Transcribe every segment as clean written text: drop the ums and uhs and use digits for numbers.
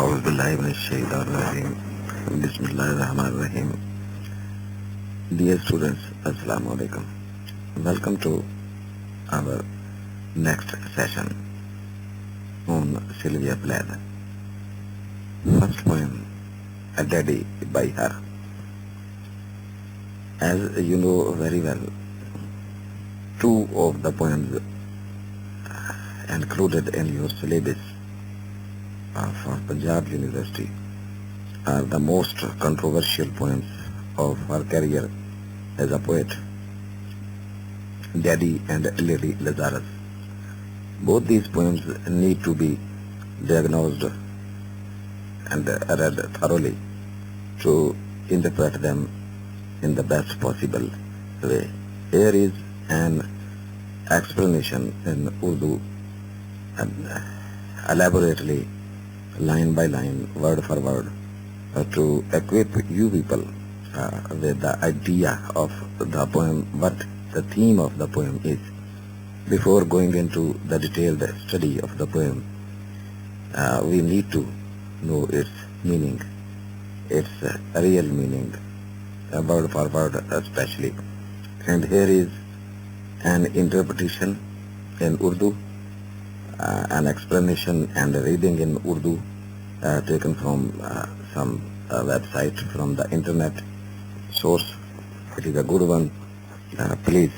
Auzubillahiminash-shaytanir-rajim. Bismillahir-rahmanir-rahim. Dear students, Assalamu alaikum. Welcome to our next session on Sylvia Plath. First poem, A Daddy by her. As you know very well, two of the poems included in your syllabus for Punjab University are the most controversial poems of her career as a poet, Daddy and Lady Lazarus. Both these poems need to be diagnosed and read thoroughly to interpret them in the best possible way. Here is an explanation in Urdu and elaborately, line by line, word for word, to equip you people with the idea of the poem, what the theme of the poem is. Before going into the detailed study of the poem, we need to know its meaning, its real meaning, word for word especially. And here is an interpretation in Urdu, an explanation and reading in Urdu taken from some website from the internet source. It is a good one. Please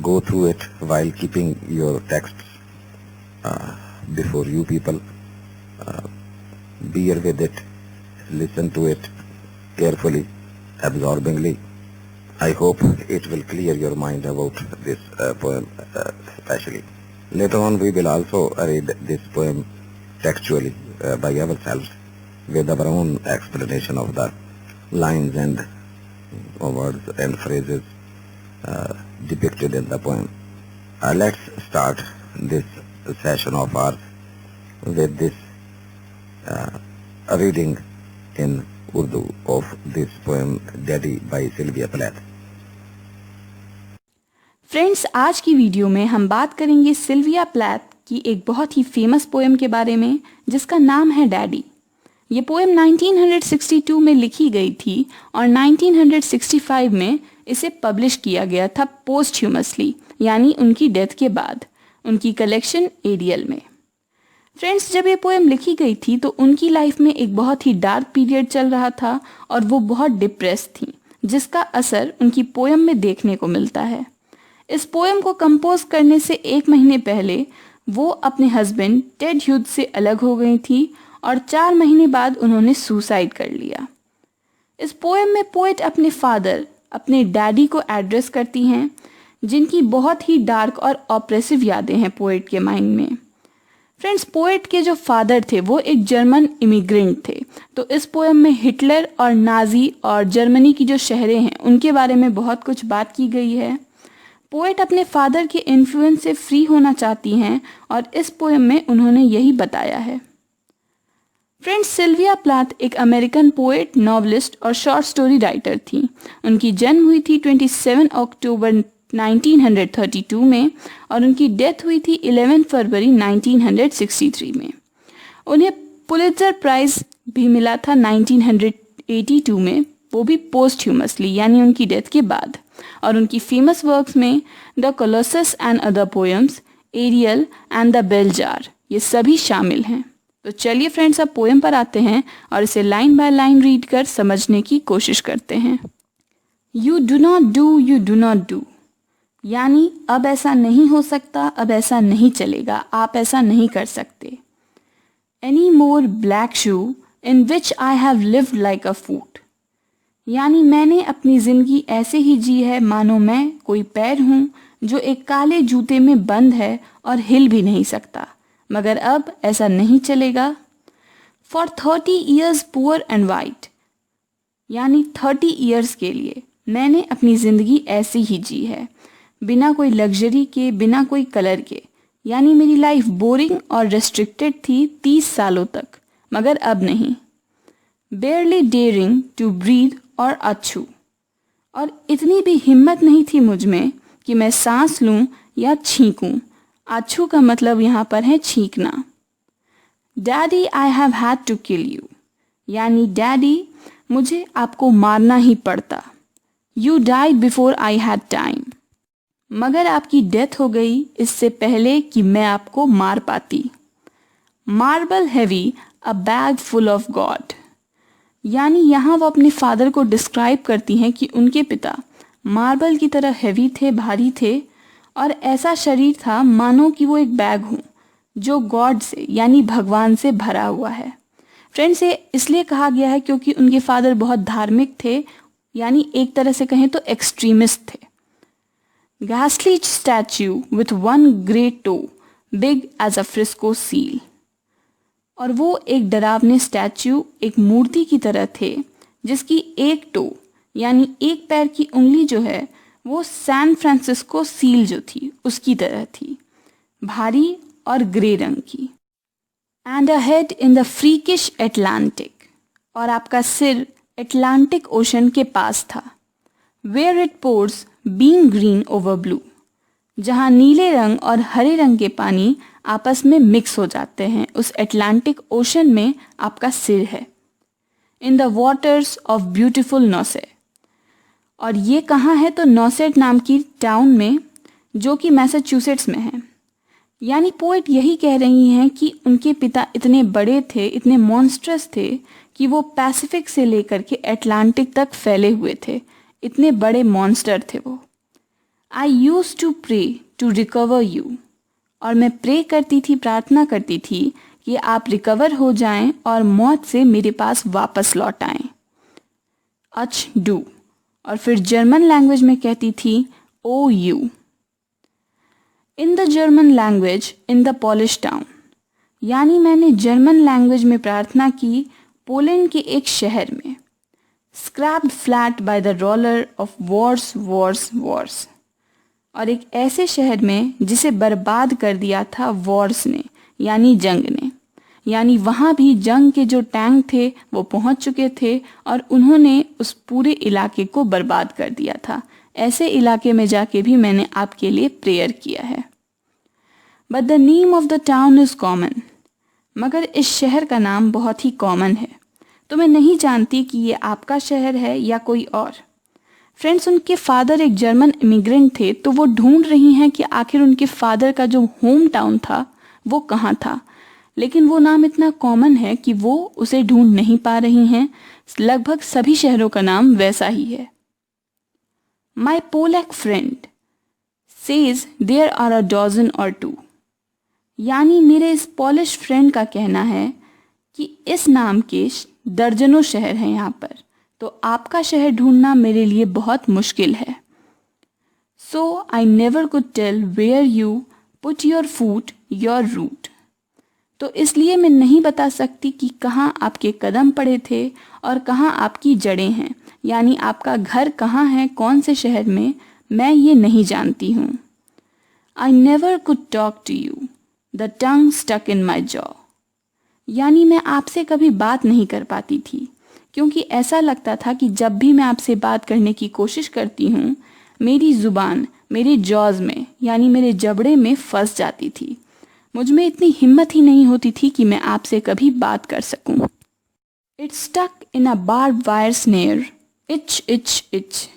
go through it while keeping your texts before you people. Bear with it, listen to it carefully, absorbingly. I hope it will clear your mind about this poem especially. Later on we will also read this poem textually by ourselves with our own explanation of the lines and words and phrases depicted in the poem. Let's start this session of ours with this reading in Urdu of this poem Daddy by Sylvia Plath. Friends, आज की video में हम बात करेंगे Sylvia Plath की एक बहुत ही famous poem के बारे में जिसका नाम है डैडी। ये पोएम 1962 में लिखी गई थी और 1965 में इसे पब्लिश किया गया था पोस्टह्यूमसली, यानी उनकी डेथ के बाद, उनकी कलेक्शन एरियल में। फ्रेंड्स, जब ये पोएम लिखी गई थी तो उनकी लाइफ में एक बहुत ही डार्क पीरियड चल रहा था और वो बहुत डिप्रेस थी, जिसका असर उनकी पोएम में देखने को मिलता है। इस पोएम को कंपोज करने से 1 महीने पहले वो अपने हस्बैंड टेड ह्यूज से अलग हो गई थी और 4 महीने बाद उन्होंने सुसाइड कर लिया। इस पोएम में पोएट अपने फादर, अपने डैडी को एड्रेस करती हैं, जिनकी बहुत ही डार्क और ऑप्रेसिव यादें हैं पोएट के माइंड में। फ्रेंड्स, पोएट के जो फादर थे वो एक जर्मन इमिग्रेंट थे, तो इस पोएम में हिटलर और नाजी और जर्मनी की जो शहरें हैं उनके बारे में बहुत कुछ बात की गई है। पोएट अपने फादर के इन्फ्लुएंस से फ्री होना चाहती हैं और इस पोएम में उन्होंने यही बताया है। फ्रेंड्स, सिल्विया प्लाथ एक अमेरिकन पोएट, नॉवलिस्ट और शॉर्ट स्टोरी राइटर थी। उनकी जन्म हुई थी 27 अक्टूबर 1932 में और उनकी डेथ हुई थी 11 फरवरी 1963 में। उन्हें पुलित्जर प्राइज भी मिला था 1982 में, वो भी पोस्टह्यूमसली, यानी उनकी डेथ के बाद। और उनकी फेमस वर्क्स में The Colossus and Other Poems, Ariel and The Bell Jar, ये सभी शामिल हैं। तो चलिए फ्रेंड्स, अब पोएम पर आते हैं और इसे लाइन बाय लाइन रीड कर समझने की कोशिश करते हैं। यू डू नॉट डू, यानी अब ऐसा नहीं हो सकता, अब ऐसा नहीं चलेगा, आप ऐसा नहीं कर सकते। Any more black shoe in which I have lived like a foot, यानी मैंने अपनी ज़िंदगी ऐसे ही जी है मानो मैं कोई पैर हूँ जो एक काले जूते में बंद है और हिल भी नहीं सकता, मगर अब ऐसा नहीं चलेगा। For 30 years poor and white, यानी 30 ईयर्स के लिए मैंने अपनी ज़िंदगी ऐसे ही जी है, बिना कोई लग्जरी के, बिना कोई कलर के, यानी मेरी लाइफ बोरिंग और रेस्ट्रिक्टेड थी 30 सालों तक, मगर अब नहीं। बेयरली डेयरिंग टू ब्रीथ और अच्छू, और इतनी भी हिम्मत नहीं थी मुझ में कि मैं सांस लूं या छींकूं। अच्छू का मतलब यहाँ पर है छींकना। Daddy, I have had to kill you, यानी डैडी मुझे आपको मारना ही पड़ता। You died before I had time. मगर आपकी डेथ हो गई इससे पहले कि मैं आपको मार पाती। Marble heavy a bag full of God. यानी यहाँ वो अपने फादर को डिस्क्राइब करती हैं कि उनके पिता मार्बल की तरह हैवी थे, भारी थे, और ऐसा शरीर था मानो कि वो एक बैग हो जो गॉड से यानी भगवान से भरा हुआ है। फ्रेंड्स, ये इसलिए कहा गया है क्योंकि उनके फादर बहुत धार्मिक थे, यानी एक तरह से कहें तो एक्सट्रीमिस्ट थे। ghastly statue with one great toe, big as a Frisco seal। और वो एक डरावने स्टैच्यू, एक मूर्ति की तरह थे जिसकी एक टो यानी एक पैर की उंगली जो है वो सैन फ्रांसिस्को सील जो थी उसकी तरह थी, भारी और ग्रे रंग की। And a head in the freakish Atlantic. और आपका सिर एटलांटिक ओशन के पास था। Where it pours being green over blue. जहाँ नीले रंग और हरे रंग के पानी आपस में मिक्स हो जाते हैं, उस एटलांटिक ओशन में आपका सिर है। In the waters of beautiful Nauset. और ये कहाँ है? तो नॉसेट नाम की टाउन में, जो कि मैसाचुसेट्स में है। यानी पोएट यही कह रही हैं कि उनके पिता इतने बड़े थे, इतने मॉन्स्ट्रस थे कि वो पैसिफिक से लेकर के एटलांटिक तक फैले हुए थे। इतने बड़े मॉन्स्टर थे वो। I used to pray to recover you. और मैं प्रे करती थी, प्रार्थना करती थी कि आप रिकवर हो जाएं और मौत से मेरे पास वापस लौट आएं। अच डू। और फिर जर्मन लैंग्वेज में कहती थी O you. In the German language in the Polish town. यानी मैंने जर्मन लैंग्वेज में प्रार्थना की पोलैंड के एक शहर में। Scraped flat by the roller of Wars Wars Wars. और एक ऐसे शहर में जिसे बर्बाद कर दिया था वॉर्स ने, यानी जंग ने। यानी वहाँ भी जंग के जो टैंक थे वो पहुँच चुके थे और उन्होंने उस पूरे इलाके को बर्बाद कर दिया था। ऐसे इलाके में जाके भी मैंने आपके लिए प्रेयर किया है। But the name of the town is common. मगर इस शहर का नाम बहुत ही कॉमन है, तो मैं नहीं जानती कि ये आपका शहर है या कोई और। फ्रेंड्स, उनके फादर एक जर्मन इमिग्रेंट थे, तो वो ढूंढ रही हैं कि आखिर उनके फादर का जो होम टाउन था वो कहाँ था। लेकिन वो नाम इतना कॉमन है कि वो उसे ढूंढ नहीं पा रही हैं। लगभग सभी शहरों का नाम वैसा ही है। My Polack friend says there are a dozen or two. यानी मेरे इस पॉलिश फ्रेंड का कहना है कि इस नाम के दर्जनों शहर हैं यहाँ पर, तो आपका शहर ढूंढना मेरे लिए बहुत मुश्किल है। So I never could tell where you put your foot your root. तो इसलिए मैं नहीं बता सकती कि कहाँ आपके कदम पड़े थे और कहाँ आपकी जड़ें हैं, यानी आपका घर कहाँ है, कौन से शहर में, मैं ये नहीं जानती हूँ। I never could talk to you, the tongue stuck in my jaw. यानी मैं आपसे कभी बात नहीं कर पाती थी, क्योंकि ऐसा लगता था कि जब भी मैं आपसे बात करने की कोशिश करती हूँ, मेरी ज़ुबान मेरे जॉज में यानी मेरे जबड़े में फंस जाती थी। मुझ में इतनी हिम्मत ही नहीं होती थी कि मैं आपसे कभी बात कर सकूं। It stuck in a barb wire snare, इच इच इच।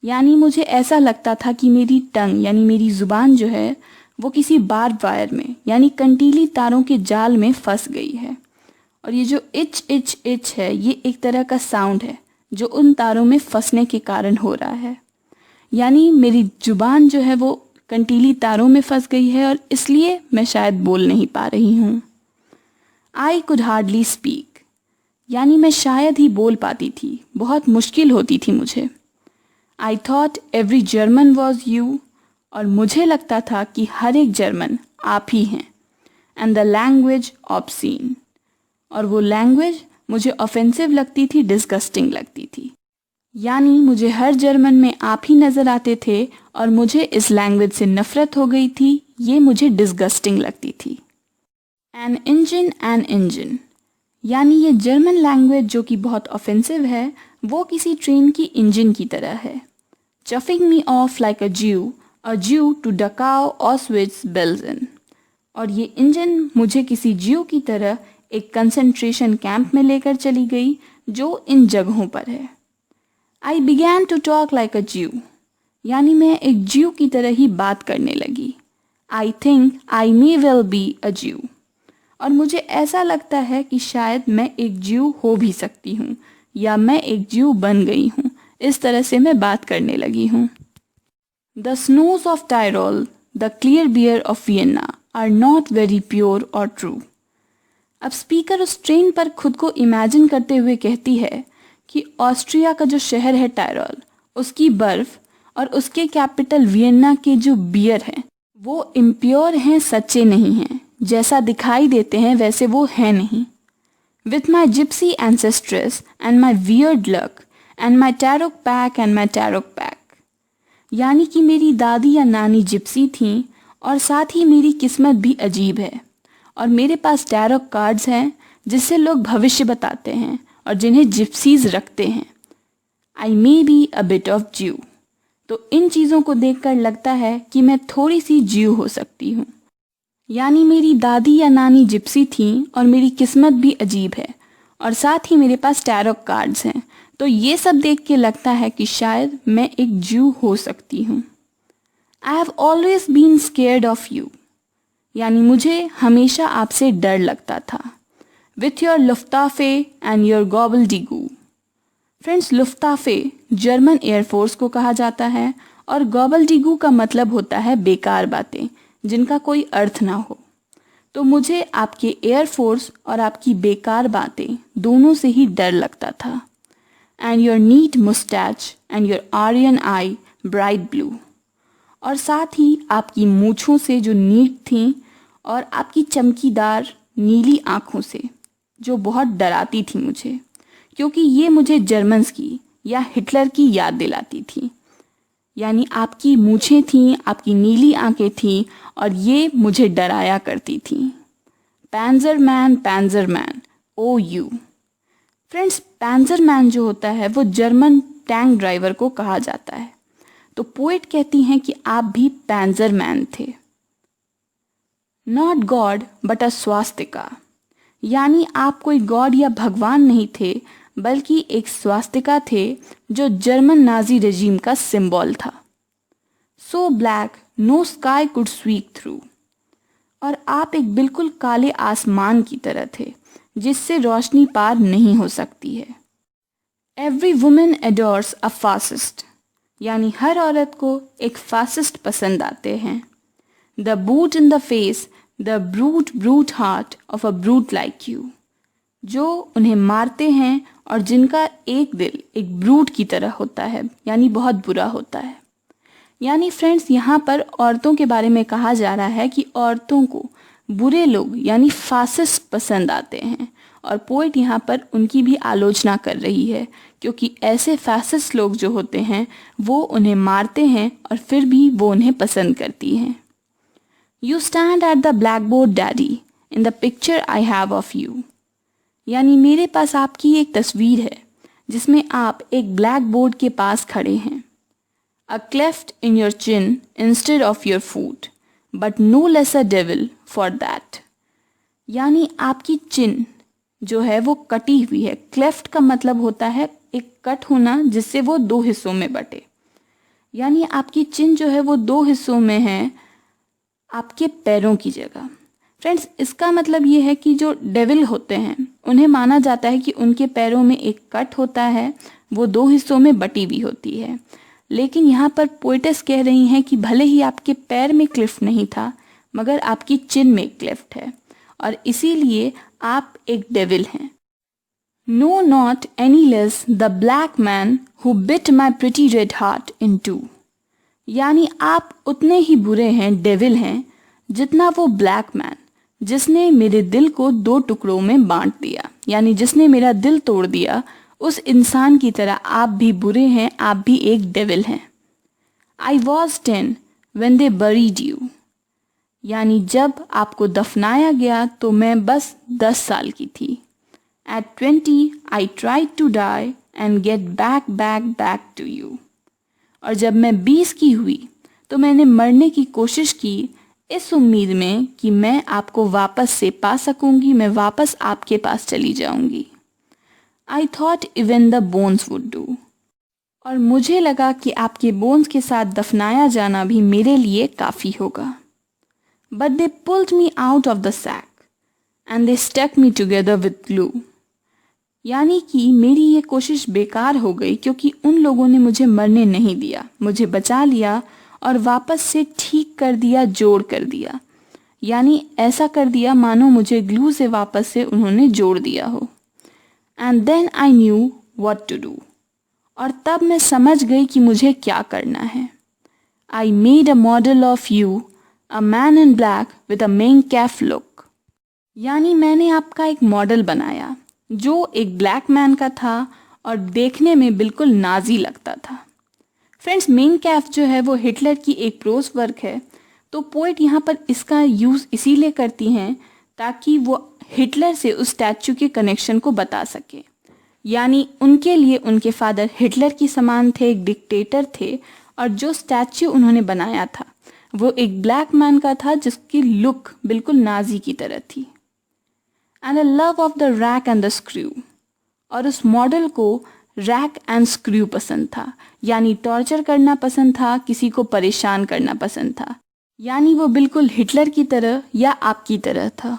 यानी मुझे ऐसा लगता था कि मेरी टंग यानी मेरी ज़ुबान जो है वो किसी बार्ब वायर में यानी कंटीली तारों के जाल में फंस गई है। और ये जो इच इच इच है ये एक तरह का साउंड है जो उन तारों में फंसने के कारण हो रहा है। यानी मेरी ज़ुबान जो है वो कंटीली तारों में फंस गई है और इसलिए मैं शायद बोल नहीं पा रही हूँ। I could hardly speak. यानी मैं शायद ही बोल पाती थी, बहुत मुश्किल होती थी मुझे। I thought every German was you. और मुझे लगता था कि हर एक जर्मन आप ही हैं। And the language obscene. और वो लैंग्वेज मुझे ऑफेंसिव लगती थी, डिस्गस्टिंग लगती थी। यानी मुझे हर जर्मन में आप ही नज़र आते थे और मुझे इस लैंग्वेज से नफ़रत हो गई थी, ये मुझे डिस्गस्टिंग लगती थी। An engine. यानी ये जर्मन लैंग्वेज जो कि बहुत ऑफेंसिव है वो किसी ट्रेन की इंजन की तरह है। चफिंग मी ऑफ लाइक अ ज्यू टू डकाओ ऑस्विट्स बेल्जन। और ये इंजन मुझे किसी ज्यू की तरह एक कंसंट्रेशन कैंप में लेकर चली गई जो इन जगहों पर है। I began to talk like a Jew, यानी मैं एक ज्यू की तरह ही बात करने लगी। I think I may well be a ज्यू, और मुझे ऐसा लगता है कि शायद मैं एक ज्यू हो भी सकती हूँ या मैं एक ज्यू बन गई हूँ। इस तरह से मैं बात करने लगी हूँ। The snows of Tyrol, the clear beer of Vienna are not very pure or true. अब स्पीकर उस ट्रेन पर खुद को इमेजिन करते हुए कहती है कि ऑस्ट्रिया का जो शहर है टायरोल, उसकी बर्फ और उसके कैपिटल वियना के जो बियर हैं वो इम्प्योर हैं, सच्चे नहीं हैं, जैसा दिखाई देते हैं वैसे वो है नहीं। With my gypsy ancestress and my weird luck and my Taroc pack and my Taroc pack, यानी कि मेरी दादी या नानी जिप्सी थीं और साथ ही मेरी किस्मत भी अजीब है, और मेरे पास टैरोक कार्ड्स हैं जिससे लोग भविष्य बताते हैं और जिन्हें जिप्सीज रखते हैं। I may be a bit of Jew, तो इन चीज़ों को देखकर लगता है कि मैं थोड़ी सी ज्यू हो सकती हूँ, यानी मेरी दादी या नानी जिप्सी थीं और मेरी किस्मत भी अजीब है और साथ ही मेरे पास टैरोक कार्ड्स हैं, तो ये सब देख के लगता है कि शायद मैं एक ज्यू हो सकती हूँ। I have always been scared of you, यानी मुझे हमेशा आपसे डर लगता था। With your Luftwaffe and your gobbledygoo. Friends, Luftwaffe German air force को कहा जाता है और गॉबलडिगू का मतलब होता है बेकार बातें जिनका कोई अर्थ ना हो। तो मुझे आपके एयरफोर्स और आपकी बेकार बातें दोनों से ही डर लगता था। And your neat moustache and your Aryan eye bright blue, और साथ ही आपकी मूछों से जो नीट थीं और आपकी चमकीदार नीली आँखों से जो बहुत डराती थी मुझे, क्योंकि ये मुझे जर्मन्स की या हिटलर की याद दिलाती थी। यानी आपकी मूछें थीं, आपकी नीली आंखें थीं और ये मुझे डराया करती थीं। Panzer man, O you. Friends, panzer man जो होता है वो जर्मन टैंक ड्राइवर को कहा जाता है। तो पोएट कहती हैं कि आप भी पैंजर मैन थे। नॉट गॉड बट अ स्वास्तिका, यानी आप कोई गॉड या भगवान नहीं थे बल्कि एक स्वास्तिका थे जो जर्मन नाजी रेजिम का सिंबल था। So black no sky could squeak through, और आप एक बिल्कुल काले आसमान की तरह थे जिससे रोशनी पार नहीं हो सकती है। एवरी वुमेन एडोर्स अ फासिस्ट, यानी हर औरत को एक फासिस्ट पसंद आते हैं। The boot in the face, the brute heart of a brute like you, जो उन्हें मारते हैं और जिनका एक दिल एक ब्रूट की तरह होता है, यानी बहुत बुरा होता है। यानी फ्रेंड्स, यहाँ पर औरतों के बारे में कहा जा रहा है कि औरतों को बुरे लोग यानी फासिस्ट पसंद आते हैं, और पोएट यहाँ पर उनकी भी आलोचना कर रही है क्योंकि ऐसे फासिस्ट लोग जो होते हैं वो उन्हें मारते हैं और फिर भी वो उन्हें पसंद करती हैं। You stand at the black board daddy in the picture I have of you, यानी मेरे पास आपकी एक तस्वीर है जिसमें आप एक ब्लैक बोर्ड के पास खड़े हैं। A cleft in your chin instead of your foot but no less a devil for that, यानी आपकी चिन जो है वो कटी हुई है। क्लेफ्ट का मतलब होता है एक कट होना जिससे वो दो हिस्सों में बटे, यानी आपकी चिन जो है वो दो हिस्सों में है आपके पैरों की जगह। फ्रेंड्स, इसका मतलब ये है कि जो डेविल होते हैं उन्हें माना जाता है कि उनके पैरों में एक कट होता है, वो दो हिस्सों में बटी भी होती है। लेकिन यहाँ पर पोएटेस कह रही हैं कि भले ही आपके पैर में क्लिफ्ट नहीं था मगर आपकी चिन में क्लिफ्ट है और इसीलिए आप एक डेविल हैं। No not any less the black man who bit my pretty red heart in two, यानी आप उतने ही बुरे हैं, डेविल हैं, जितना वो ब्लैक मैन जिसने मेरे दिल को दो टुकड़ों में बांट दिया, यानी जिसने मेरा दिल तोड़ दिया। उस इंसान की तरह आप भी बुरे हैं, आप भी एक डेविल हैं। I was 10 when they buried you, यानी जब आपको दफनाया गया तो मैं बस 10 साल की थी। At 20 I tried to die and get back to you, और जब मैं 20 की हुई तो मैंने मरने की कोशिश की इस उम्मीद में कि मैं आपको वापस से पा सकूंगी, मैं वापस आपके पास चली जाऊंगी। I thought even the bones would do. और मुझे लगा कि आपके बोन्स के साथ दफनाया जाना भी मेरे लिए काफ़ी होगा। But they pulled me out of the sack and they stuck me together with glue. यानी कि मेरी ये कोशिश बेकार हो गई, क्योंकि उन लोगों ने मुझे मरने नहीं दिया, मुझे बचा लिया और वापस से ठीक कर दिया, जोड़ कर दिया। यानी ऐसा कर दिया मानो मुझे ग्लू से वापस से उन्होंने जोड़ दिया हो। And then I knew what to do. और तब मैं समझ गई कि मुझे क्या करना है। I made a model of you, a man in black with a main Kaif look. यानी मैंने आपका एक मॉडल बनाया जो एक ब्लैक मैन का था और देखने में बिल्कुल नाजी लगता था। फ्रेंड्स, मेन कैफ जो है वो हिटलर की एक प्रोज वर्क है, तो पोइट यहाँ पर इसका यूज़ इसीलिए करती हैं ताकि वो हिटलर से उस स्टैचू के कनेक्शन को बता सके। यानी उनके लिए उनके फादर हिटलर की समान थे, एक डिक्टेटर थे, और जो स्टैचू उन्होंने बनाया था वो एक ब्लैक मैन का था जिसकी लुक बिल्कुल नाजी की तरह थी। And a love of the rack and the screw. और उस मॉडल को रैक एंड स्क्रू पसंद था, यानी टॉर्चर करना पसंद था, किसी को परेशान करना पसंद था। यानी वो बिल्कुल हिटलर की तरह या आपकी तरह था।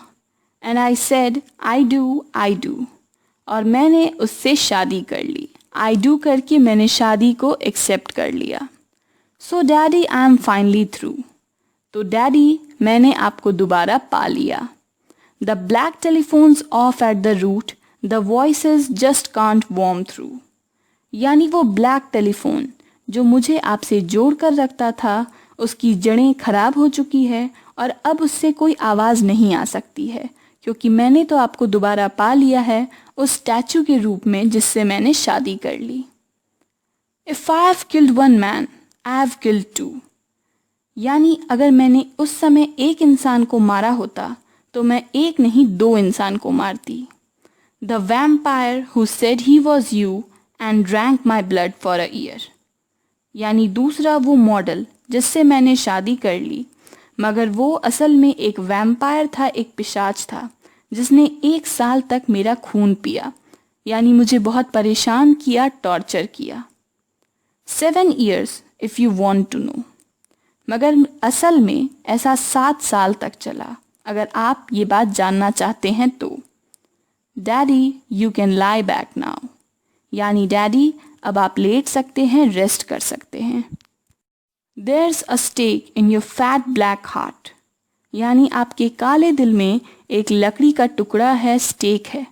And I said I do. और मैंने उससे शादी कर ली। आई डू करके मैंने शादी को एक्सेप्ट कर लिया। So daddy, I am finally through. तो डैडी, मैंने आपको दोबारा पा लिया। The black telephones off at the root, the voices just can't worm through. यानी वो ब्लैक टेलीफोन जो मुझे आपसे जोड़ कर रखता था, उसकी जड़ें खराब हो चुकी है और अब उससे कोई आवाज़ नहीं आ सकती है, क्योंकि मैंने तो आपको दोबारा पा लिया है उस स्टैचू के रूप में जिससे मैंने शादी कर ली। If I have killed one man, I have killed two. यानी अगर मैंने उस समय एक इंसान को मारा होता तो मैं एक नहीं 2 इंसान को मारती। The vampire who said he was you and drank my blood for a year. यानी दूसरा वो मॉडल जिससे मैंने शादी कर ली, मगर वो असल में एक वैम्पायर था, एक पिशाच था जिसने 1 साल तक मेरा खून पिया, यानी मुझे बहुत परेशान किया, टॉर्चर किया। 7 years if you want to know. मगर असल में ऐसा 7 साल तक चला, अगर आप ये बात जानना चाहते हैं तो। Daddy, you can lie back now. यानी डैडी, अब आप लेट सकते हैं, रेस्ट कर सकते हैं। There's a stake in your fat black heart। यानी आपके काले दिल में एक लकड़ी का टुकड़ा है, स्टेक है,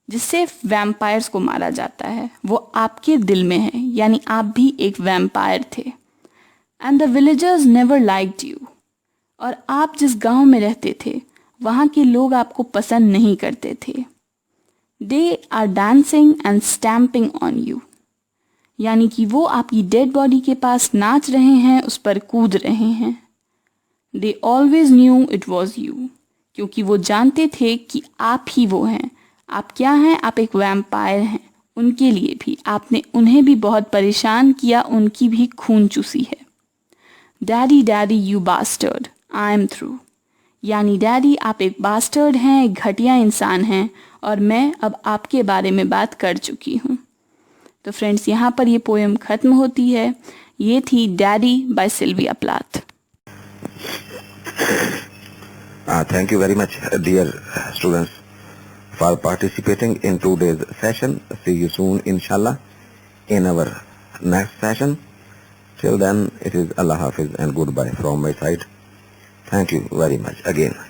जिससे वैम्पायर्स को मारा जाता है। वो आपके दिल में है, यानी आप भी एक वैम्पायर थे। And the villagers never liked you. और आप जिस गांव में रहते थे वहाँ के लोग आपको पसंद नहीं करते थे। They are dancing and stamping on you. यानी कि वो आपकी डेड बॉडी के पास नाच रहे हैं, उस पर कूद रहे हैं। They always knew it was you. क्योंकि वो जानते थे कि आप ही वो हैं। आप क्या हैं? आप एक वैम्पायर हैं। उनके लिए भी आपने उन्हें भी बहुत परेशान किया, उनकी भी खून चूसी है। Daddy daddy you bastard, I am through. यानी डैडी, आप एक बास्टर्ड हैं, एक घटिया इंसान हैं, और मैं अब आपके बारे में बात कर चुकी हूँ। तो फ्रेंड्स, यहाँ पर ये पोएम ख़त्म होती है। ये थी daddy by Sylvia Plath. Thank you very much, dear students, for participating in today's session. See you soon, inshallah, in our next session. Till then, it is Allah Hafiz and goodbye from my side. Thank you very much again.